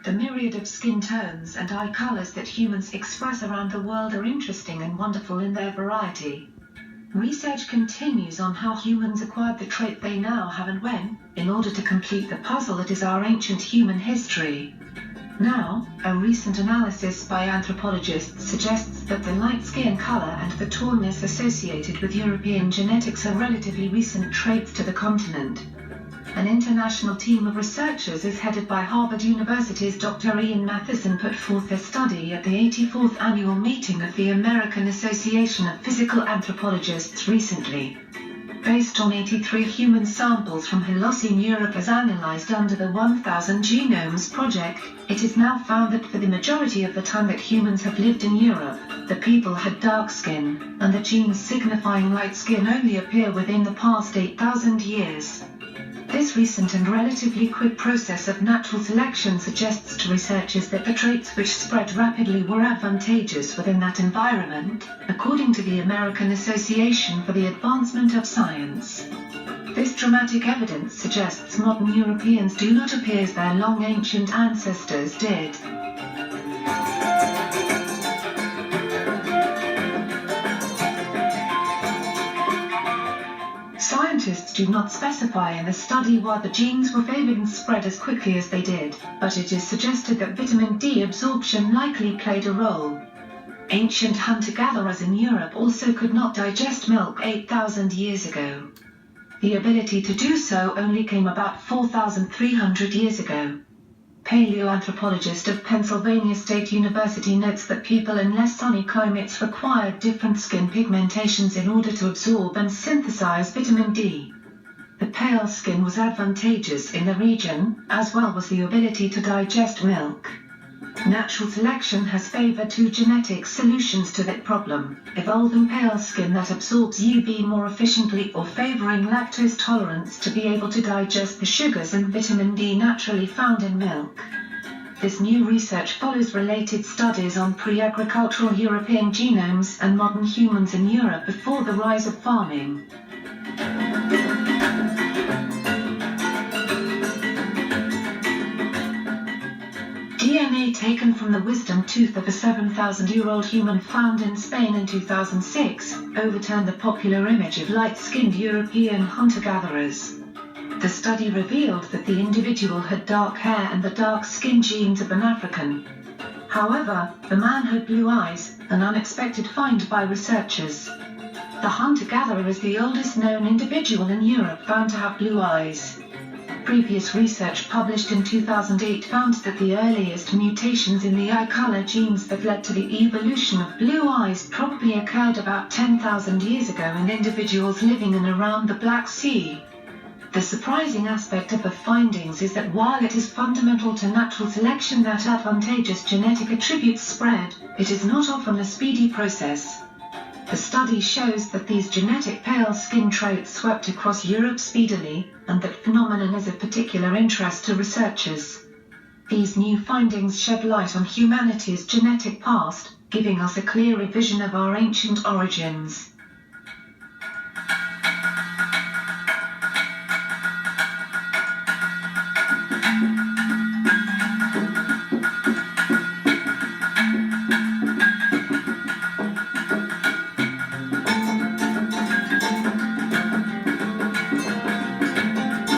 The myriad of skin tones and eye colors that humans express around the world are interesting and wonderful in their variety. Research continues on how humans acquired the trait they now have and when, in order to complete the puzzle that is our ancient human history. Now, a recent analysis by anthropologists suggests that the light skin color and the tallness associated with European genetics are relatively recent traits to the continent. An international team of researchers is headed by Harvard University's Dr. Ian Matheson put forth a study at the 84th annual meeting of the American Association of Physical Anthropologists recently. Based on 83 human samples from Holocene Europe as analyzed under the 1000 Genomes Project, it is now found that for the majority of the time that humans have lived in Europe, the people had dark skin, and the genes signifying light skin only appear within the past 8,000 years. This recent and relatively quick process of natural selection suggests to researchers that the traits which spread rapidly were advantageous within that environment, according to the American Association for the Advancement of Science. This dramatic evidence suggests modern Europeans do not appear as their long ancient ancestors did. Scientists do not specify in the study why the genes were favored and spread as quickly as they did, but it is suggested that vitamin D absorption likely played a role. Ancient hunter-gatherers in Europe also could not digest milk 8,000 years ago. The ability to do so only came about 4,300 years ago. Paleoanthropologist of Pennsylvania State University notes that people in less sunny climates require different skin pigmentations in order to absorb and synthesize vitamin D. The pale skin was advantageous in the region, as well was the ability to digest milk. Natural selection has favored two genetic solutions to that problem, evolving pale skin that absorbs UV more efficiently or favoring lactose tolerance to be able to digest the sugars and vitamin D naturally found in milk. This new research follows related studies on pre-agricultural European genomes and modern humans in Europe before the rise of farming. DNA taken from the wisdom tooth of a 7,000-year-old human found in Spain in 2006 overturned the popular image of light-skinned European hunter-gatherers. The study revealed that the individual had dark hair and the dark skin genes of an African. However, the man had blue eyes, an unexpected find by researchers. The hunter-gatherer is the oldest known individual in Europe found to have blue eyes. Previous research published in 2008 found that the earliest mutations in the eye color genes that led to the evolution of blue eyes probably occurred about 10,000 years ago in individuals living in around the Black Sea. The surprising aspect of the findings is that while it is fundamental to natural selection that advantageous genetic attributes spread, it is not often a speedy process. The study shows that these genetic pale skin traits swept across Europe speedily, and that phenomenon is of particular interest to researchers. These new findings shed light on humanity's genetic past, giving us a clearer vision of our ancient origins.